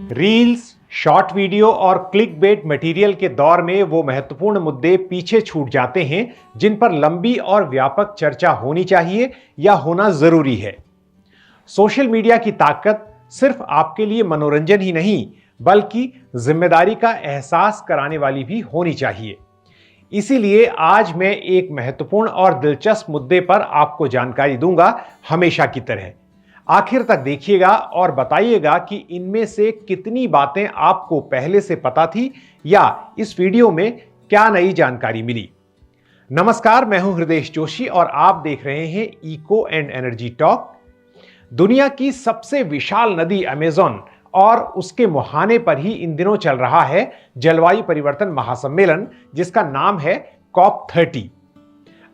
Reels, short video और click bait material के दौर में वो महत्वपूर्ण मुद्दे पीछे छूट जाते हैं जिन पर लंबी और व्यापक चर्चा होनी चाहिए या होना जरूरी है। सोशल मीडिया की ताकत सिर्फ आपके लिए मनोरंजन ही नहीं बल्कि जिम्मेदारी का एहसास कराने वाली भी होनी चाहिए। इसीलिए आज मैं एक महत्वपूर्ण और दिलचस्प मुद्दे पर आपको जानकारी दूंगा, हमेशा की तरह। आखिर तक देखिएगा और बताइएगा कि इनमें से कितनी बातें आपको पहले से पता थी या इस वीडियो में क्या नई जानकारी मिली। नमस्कार, मैं हूं हृदय जोशी और आप देख रहे हैं इको एंड एनर्जी टॉक। दुनिया की सबसे विशाल नदी अमेज़न और उसके मुहाने पर ही इन दिनों चल रहा है जलवायु परिवर्तन महासम्मेलन, जिसका नाम है COP30।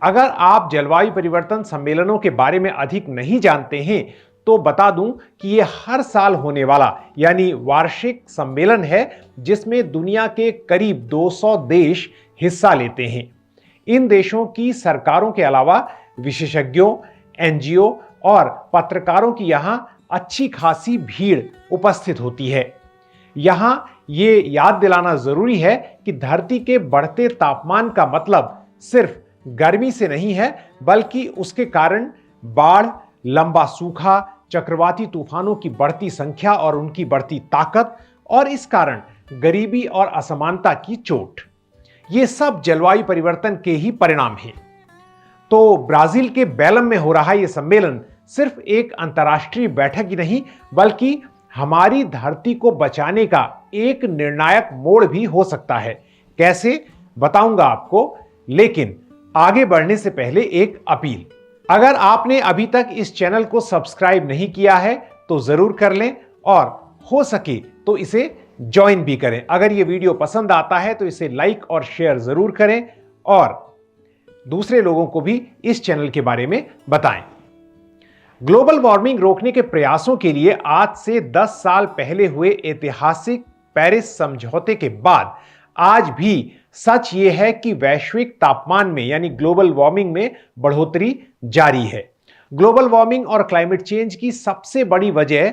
अगर आप जलवायु परिवर्तन सम्मेलनों के बारे में अधिक नहीं जानते हैं तो बता दूं कि यह हर साल होने वाला यानी वार्षिक सम्मेलन है जिसमें दुनिया के करीब 200 देश हिस्सा लेते हैं। इन देशों की सरकारों के अलावा विशेषज्ञों, एनजीओ और पत्रकारों की यहां अच्छी खासी भीड़ उपस्थित होती है। यहां यह याद दिलाना जरूरी है कि धरती के बढ़ते तापमान का मतलब सिर्फ गर्मी से नहीं है बल्कि उसके कारण बाढ़, लंबा सूखा, चक्रवाती तूफानों की बढ़ती संख्या और उनकी बढ़ती ताकत, और इस कारण गरीबी और असमानता की चोट, ये सब जलवायु परिवर्तन के ही परिणाम हैं। तो ब्राजील के बेलम में हो रहा यह सम्मेलन सिर्फ एक अंतर्राष्ट्रीय बैठक ही नहीं बल्कि हमारी धरती को बचाने का एक निर्णायक मोड़ भी हो सकता है। कैसे, बताऊंगा आपको, लेकिन आगे बढ़ने से पहले एक अपील। अगर आपने अभी तक इस चैनल को सब्सक्राइब नहीं किया है तो जरूर कर लें और हो सके तो इसे ज्वाइन भी करें। अगर यह वीडियो पसंद आता है तो इसे लाइक और शेयर जरूर करें और दूसरे लोगों को भी इस चैनल के बारे में बताएं। ग्लोबल वार्मिंग रोकने के प्रयासों के लिए आज से 10 साल पहले हुए ऐतिहासिक पेरिस समझौते के बाद आज भी सच यह है कि वैश्विक तापमान में यानी ग्लोबल वार्मिंग में बढ़ोतरी जारी है। ग्लोबल वार्मिंग और क्लाइमेट चेंज की सबसे बड़ी वजह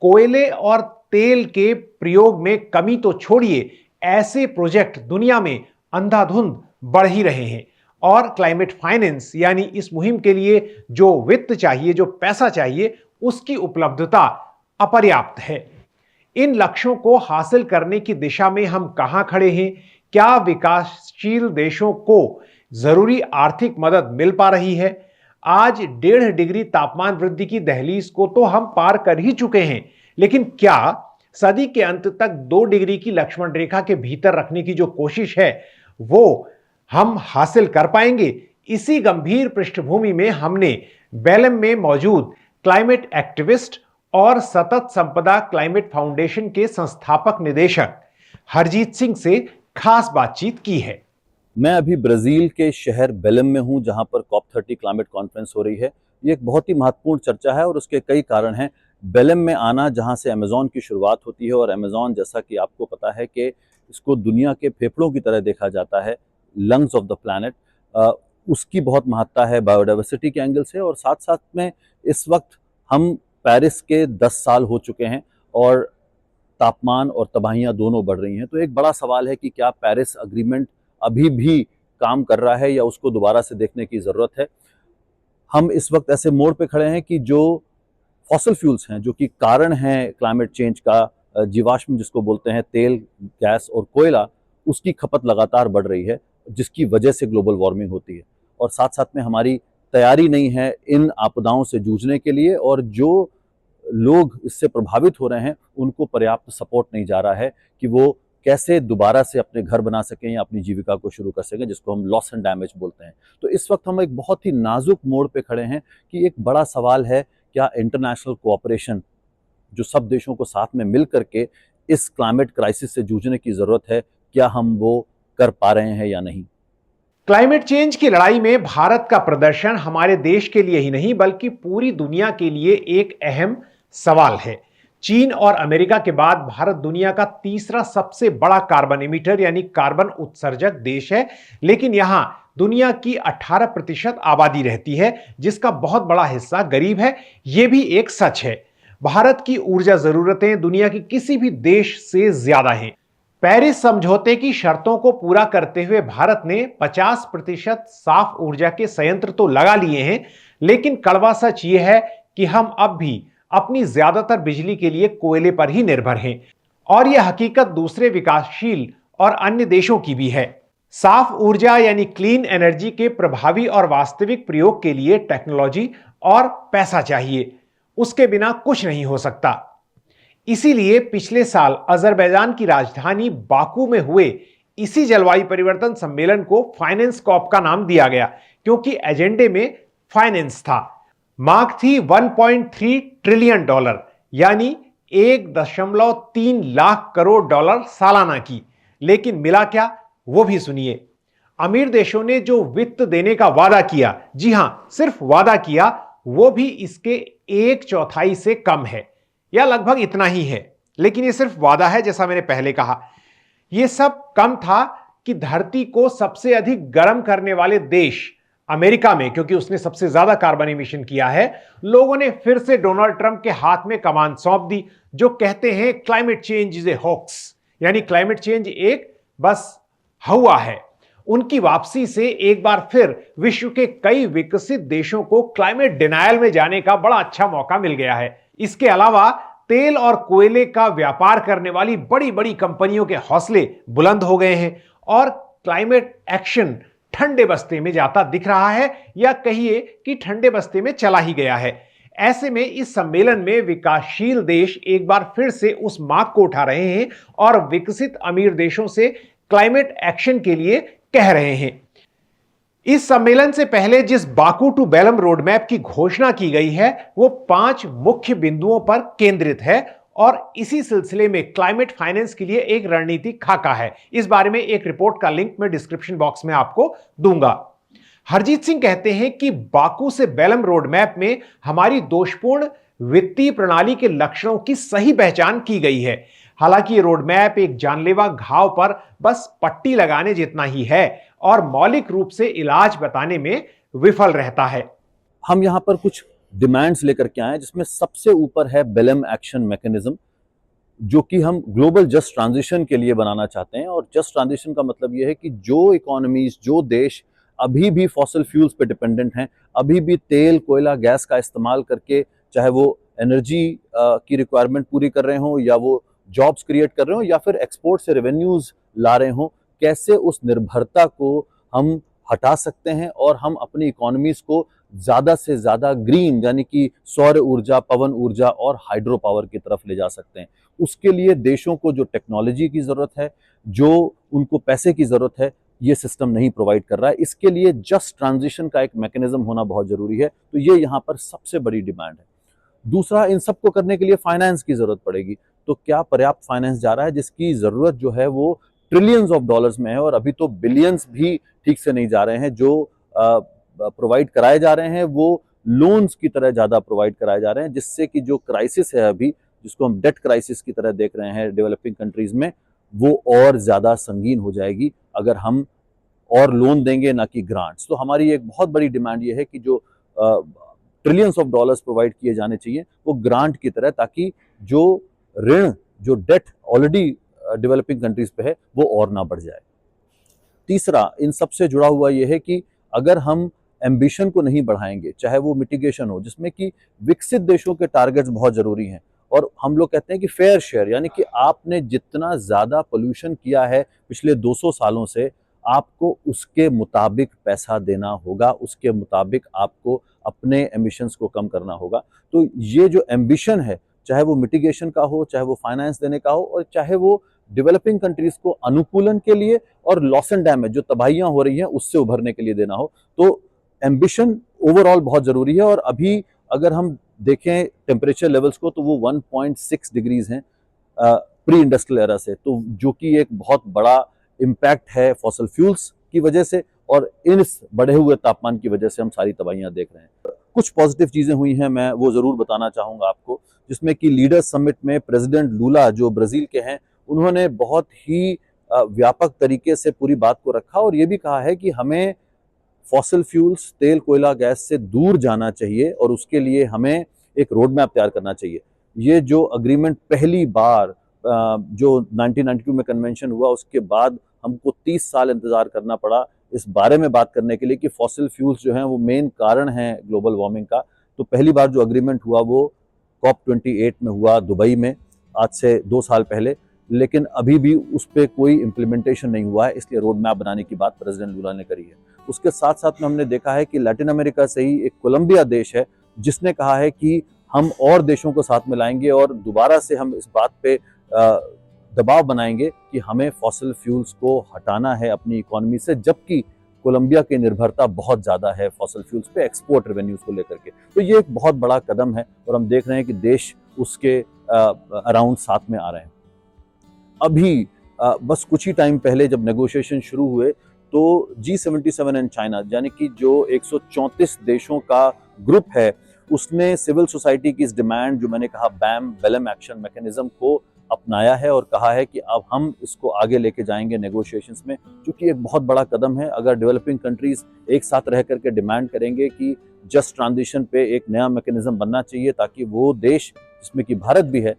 कोयले और तेल के प्रयोग में कमी तो छोड़िए, ऐसे प्रोजेक्ट दुनिया में अंधाधुंध बढ़ ही रहे हैं और क्लाइमेट फाइनेंस यानी इस मुहिम के लिए जो वित्त चाहिए, जो पैसा चाहिए, उसकी उपलब्धता अपर्याप्त है। इन लक्ष्यों को हासिल करने की दिशा में हम कहां खड़े हैं? क्या विकासशील देशों को जरूरी आर्थिक मदद मिल पा रही है? आज 1.5 डिग्री तापमान वृद्धि की दहलीज को तो हम पार कर ही चुके हैं, लेकिन क्या सदी के अंत तक 2 डिग्री की लक्ष्मण रेखा के भीतर रखने की जो कोशिश है वो हम हासिल कर पाएंगे? इसी गंभीर पृष्ठभूमि में हमने बेलम में मौजूद क्लाइमेट एक्टिविस्ट और सतत संपदा क्लाइमेट फाउंडेशन के संस्थापक निदेशक हरजीत सिंह से खास बातचीत की है। मैं अभी ब्राजील के शहर बेलम में हूं जहां पर COP30 क्लाइमेट कॉन्फ्रेंस हो रही है। ये एक बहुत ही महत्वपूर्ण चर्चा है और उसके कई कारण हैं। बेलम में आना जहां से अमेज़न की शुरुआत होती है और अमेज़न, जैसा कि आपको पता है कि इसको दुनिया के फेफड़ों की तरह देखा जाता है, लंग्स ऑफ द प्लैनेट, उसकी बहुत महत्ता है बायोडाइवर्सिटी के एंगल से। और साथ साथ में इस वक्त हम पेरिस के 10 साल हो चुके हैं और तापमान और तबाहियां दोनों बढ़ रही हैं। तो एक बड़ा सवाल है कि क्या पेरिस अग्रीमेंट अभी भी काम कर रहा है या उसको दोबारा से देखने की ज़रूरत है। हम इस वक्त ऐसे मोड़ पे खड़े हैं कि जो फॉसिल फ्यूल्स हैं, जो कि कारण हैं क्लाइमेट चेंज का, जीवाश्म जिसको बोलते हैं, तेल, गैस और कोयला, उसकी खपत लगातार बढ़ रही है जिसकी वजह से ग्लोबल वार्मिंग होती है। और साथ साथ में हमारी तैयारी नहीं है इन आपदाओं से जूझने के लिए, और जो लोग इससे प्रभावित हो रहे हैं उनको पर्याप्त सपोर्ट नहीं जा रहा है कि वो कैसे दोबारा से अपने घर बना सकें या अपनी जीविका को शुरू कर सकें, जिसको हम लॉस एंड डैमेज बोलते हैं। तो इस वक्त हम एक बहुत ही नाजुक मोड़ पे खड़े हैं कि एक बड़ा सवाल है, क्या इंटरनेशनल कोऑपरेशन, जो सब देशों को साथ में मिल करके इस क्लाइमेट क्राइसिस से जूझने की जरूरत है, क्या हम वो कर पा रहे हैं या नहीं? क्लाइमेट चेंज की लड़ाई में भारत का प्रदर्शन हमारे देश के लिए ही नहीं बल्कि पूरी दुनिया के लिए एक अहम सवाल है। चीन और अमेरिका के बाद भारत दुनिया का तीसरा सबसे बड़ा कार्बन इमिटर यानी कार्बन उत्सर्जक देश है, लेकिन यहां दुनिया की 18% आबादी रहती है जिसका बहुत बड़ा हिस्सा गरीब है। यह भी एक सच है। भारत की ऊर्जा जरूरतें दुनिया की किसी भी देश से ज्यादा हैं। पेरिस समझौते की शर्तों को पूरा करते हुए भारत ने 50% साफ ऊर्जा के संयंत्र तो लगा लिए हैं, लेकिन कड़वा सच यह है कि हम अब भी अपनी ज्यादातर बिजली के लिए कोयले पर ही निर्भर हैं। और यह हकीकत दूसरे विकासशील और अन्य देशों की भी है। साफ ऊर्जा यानी क्लीन एनर्जी के प्रभावी और वास्तविक प्रयोग के लिए टेक्नोलॉजी और पैसा चाहिए, उसके बिना कुछ नहीं हो सकता। इसीलिए पिछले साल अजरबैजान की राजधानी बाकू में हुए इसी जलवायु परिवर्तन सम्मेलन को फाइनेंस कॉप का नाम दिया गया, क्योंकि एजेंडे में फाइनेंस था। मांग थी 1.3 ट्रिलियन डॉलर यानी 1.3 लाख करोड़ डॉलर सालाना की। लेकिन मिला क्या, वो भी सुनिए। अमीर देशों ने जो वित्त देने का वादा किया, जी हां, सिर्फ वादा किया, वो भी इसके 1/4 से कम है या लगभग इतना ही है। लेकिन ये सिर्फ वादा है, जैसा मैंने पहले कहा। यह सब कम था कि धरती को सबसे अधिक गर्म करने वाले देश अमेरिका में, क्योंकि उसने सबसे ज्यादा कार्बन एमिशन किया है, लोगों ने फिर से डोनाल्ड ट्रंप के हाथ में कमान सौंप दी, जो कहते हैं climate change is a hoax, यानी क्लाइमेट चेंज एक बस हवा है। उनकी वापसी से एक बार फिर विश्व के कई विकसित देशों को क्लाइमेट डिनायल में जाने का बड़ा अच्छा मौका मिल गया है। इसके अलावा तेल और कोयले का व्यापार करने वाली बड़ी बड़ी कंपनियों के हौसले बुलंद हो गए हैं और क्लाइमेट एक्शन ठंडे बस्ते में जाता दिख रहा है, या कहिए कि ठंडे बस्ते में चला ही गया है। ऐसे में इस सम्मेलन में विकासशील देश एक बार फिर से उस मांग को उठा रहे हैं और विकसित अमीर देशों से क्लाइमेट एक्शन के लिए कह रहे हैं। इस सम्मेलन से पहले जिस Baku to Belum road map की घोषणा की गई है, वो 5 मुख्य बिंदुओं पर केंद्रित है और इसी सिलसिले में क्लाइमेट फाइनेंस के लिए एक रणनीतिक खाका है। इस बारे में एक रिपोर्ट का लिंक मैं डिस्क्रिप्शन बॉक्स में आपको दूंगा। हरजीत सिंह कहते हैं कि बाकू से बेलम रोड मैप में हमारी दोषपूर्ण वित्तीय प्रणाली के लक्षणों की सही पहचान की गई है। हालांकि ये रोड मैप एक जानलेवा घाव पर बस पट्टी लगाने जितना ही है और मौलिक रूप से इलाज बताने में विफल रहता है। हम यहाँ पर कुछ डिमांड्स लेकर के आए, जिसमें सबसे ऊपर है बेलम एक्शन मैकेनिज्म, जो कि हम ग्लोबल जस्ट ट्रांजिशन के लिए बनाना चाहते हैं। और जस्ट ट्रांजिशन का मतलब यह है कि जो इकोनॉमीज, जो देश अभी भी फॉसिल फ्यूल्स पे डिपेंडेंट हैं, अभी भी तेल, कोयला, गैस का इस्तेमाल करके, चाहे वो एनर्जी की रिक्वायरमेंट पूरी कर रहे हों या वो जॉब्स क्रिएट कर रहे हो या फिर एक्सपोर्ट से रेवेन्यूज ला रहे हो, कैसे उस निर्भरता को हम हटा सकते हैं और हम अपनी इकोनॉमीज को ज़्यादा से ज़्यादा ग्रीन, यानी कि सौर ऊर्जा, पवन ऊर्जा और हाइड्रो पावर की तरफ ले जा सकते हैं। उसके लिए देशों को जो टेक्नोलॉजी की ज़रूरत है, जो उनको पैसे की ज़रूरत है, ये सिस्टम नहीं प्रोवाइड कर रहा है। इसके लिए जस्ट ट्रांजिशन का एक मैकेनिज्म होना बहुत ज़रूरी है। तो ये यहाँ पर सबसे बड़ी डिमांड है। दूसरा, इन सबको करने के लिए फाइनेंस की ज़रूरत पड़ेगी। तो क्या पर्याप्त फाइनेंस जा रहा है? जिसकी ज़रूरत जो है वो ट्रिलियंस ऑफ डॉलर्स में है और अभी तो बिलियंस भी ठीक से नहीं जा रहे हैं। जो प्रोवाइड कराए जा रहे हैं वो लोन्स की तरह ज़्यादा प्रोवाइड कराए जा रहे हैं, जिससे कि जो क्राइसिस है अभी, जिसको हम डेट क्राइसिस की तरह देख रहे हैं डेवलपिंग कंट्रीज़ में, वो और ज़्यादा संगीन हो जाएगी अगर हम और लोन देंगे ना कि ग्रांट्स। तो हमारी एक बहुत बड़ी डिमांड ये है कि जो ट्रिलियंस ऑफ डॉलर्स प्रोवाइड किए जाने चाहिए वो ग्रांट की तरह, ताकि जो ऋण, जो डेट ऑलरेडी डेवलपिंग कंट्रीज पे है, वो और ना बढ़ जाए। तीसरा, इन सबसे जुड़ा हुआ ये है कि अगर हम एम्बिशन को नहीं बढ़ाएंगे, चाहे वो मिटिगेशन हो, जिसमें कि विकसित देशों के टारगेट्स बहुत ज़रूरी हैं, और हम लोग कहते हैं कि फेयर शेयर, यानी कि आपने जितना ज़्यादा पोल्यूशन किया है पिछले 200 सालों से, आपको उसके मुताबिक पैसा देना होगा, उसके मुताबिक आपको अपने एमिशंस को कम करना होगा। तो ये जो एम्बिशन है, चाहे वो मिटिगेशन का हो, चाहे वो फाइनेंस देने का हो, और चाहे वो डेवलपिंग कंट्रीज को अनुकूलन के लिए और लॉस एंड डैमेज, जो तबाहियां हो रही हैं, उससे उभरने के लिए देना हो, तो एम्बिशन ओवरऑल बहुत ज़रूरी है। और अभी अगर हम देखें टेम्परेचर लेवल्स को, तो वो 1.6 डिग्रीज हैं प्री इंडस्ट्रियल एरा से, तो जो कि एक बहुत बड़ा इम्पैक्ट है फॉसिल फ्यूल्स की वजह से, और इस बढ़े हुए तापमान की वजह से हम सारी तबाहियां देख रहे हैं। कुछ पॉजिटिव चीज़ें हुई हैं, मैं वो ज़रूर बताना चाहूँगा आपको, जिसमें कि लीडर्स समिट में प्रेसिडेंट लूला, जो ब्राज़ील के हैं, उन्होंने बहुत ही व्यापक तरीके से पूरी बात को रखा और ये भी कहा है कि हमें फॉसिल फ्यूल्स, तेल, कोयला, गैस से दूर जाना चाहिए और उसके लिए हमें एक रोड मैप तैयार करना चाहिए। ये जो अग्रीमेंट पहली बार जो 1992 में कन्वेंशन हुआ, उसके बाद हमको 30 साल इंतजार करना पड़ा इस बारे में बात करने के लिए कि फॉसिल फ्यूल्स जो हैं वो मेन कारण हैं ग्लोबल वार्मिंग का। तो पहली बार जो अग्रीमेंट हुआ वो COP28 में हुआ दुबई में, आज से 2 साल पहले। लेकिन अभी भी उस पर कोई इम्प्लीमेंटेशन नहीं हुआ है, इसलिए रोड मैप बनाने की बात प्रेसिडेंट लूला ने करी है। उसके साथ साथ में हमने देखा है कि लैटिन अमेरिका से ही एक कोलंबिया देश है जिसने कहा है कि हम और देशों को साथ में लाएंगे और दोबारा से हम इस बात पे दबाव बनाएंगे कि हमें फॉसिल फ्यूल्स को हटाना है अपनी इकोनॉमी से, जबकि कोलंबिया की निर्भरता बहुत ज़्यादा है फॉसिल फ्यूल्स पे, एक्सपोर्ट रेवेन्यूज को लेकर के। तो ये एक बहुत बड़ा कदम है और हम देख रहे हैं कि देश उसके अराउंड साथ में आ रहे हैं। अभी बस कुछ ही टाइम पहले जब नेगोशिएशन शुरू हुए तो G77 एंड चाइना, यानी कि जो 134 देशों का ग्रुप है, उसने सिविल सोसाइटी की इस डिमांड, जो मैंने कहा बेलम एक्शन मैकेनिज्म को अपनाया है और कहा है कि अब हम इसको आगे लेके जाएंगे नेगोशिएशंस में, जो कि एक बहुत बड़ा कदम है। अगर डेवलपिंग कंट्रीज एक साथ रह करके डिमांड करेंगे कि जस्ट ट्रांजिशन पे एक नया मैकेनिज्म बनना चाहिए ताकि वो देश जिसमें कि भारत भी है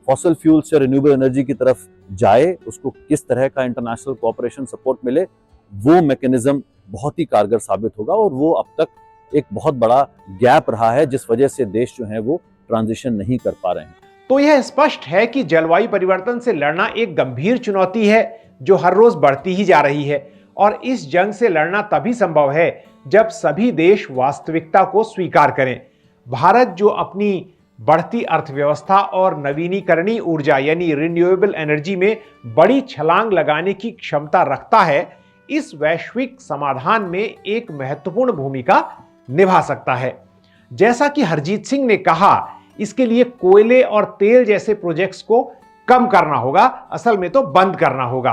फॉसिल फ्यूल से रिन्यूएबल एनर्जी की तरफ जाए, उसको किस तरह का इंटरनेशनल कोऑपरेशन सपोर्ट मिले, वो मैकेनिज्म बहुत ही कारगर साबित होगा। और वो अब तक एक बहुत बड़ा गैप रहा है जिस वजह से देश जो है वो ट्रांजिशन नहीं कर पा रहे हैं। तो यह स्पष्ट है कि जलवायु परिवर्तन से लड़ना एक गंभीर चुनौती है जो हर रोज बढ़ती ही जा रही है, और इस जंग से लड़ना तभी संभव है जब सभी देश वास्तविकता को स्वीकार करें। भारत जो अपनी बढ़ती अर्थव्यवस्था और नवीनीकरणीय ऊर्जा यानी रिन्यूएबल एनर्जी में बड़ी छलांग लगाने की क्षमता रखता है, इस वैश्विक समाधान में एक महत्वपूर्ण भूमिका निभा सकता है। जैसा कि हरजीत सिंह ने कहा, इसके लिए कोयले और तेल जैसे प्रोजेक्ट्स को कम करना होगा, असल में तो बंद करना होगा।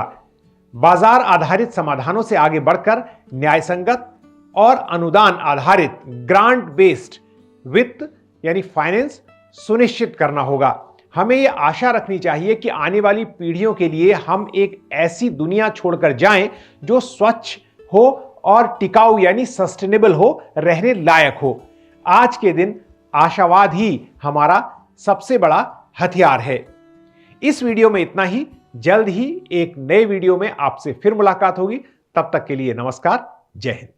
बाजार आधारित समाधानों से आगे बढ़कर न्यायसंगत और अनुदान आधारित ग्रांट बेस्ड वित्त यानी फाइनेंस सुनिश्चित करना होगा। हमें यह आशा रखनी चाहिए कि आने वाली पीढ़ियों के लिए हम एक ऐसी दुनिया छोड़कर जाएं जो स्वच्छ हो और टिकाऊ यानी सस्टेनेबल हो, रहने लायक हो। आज के दिन आशावाद ही हमारा सबसे बड़ा हथियार है। इस वीडियो में इतना ही। जल्द ही एक नए वीडियो में आपसे फिर मुलाकात होगी। तब तक के लिए नमस्कार, जय हिंद।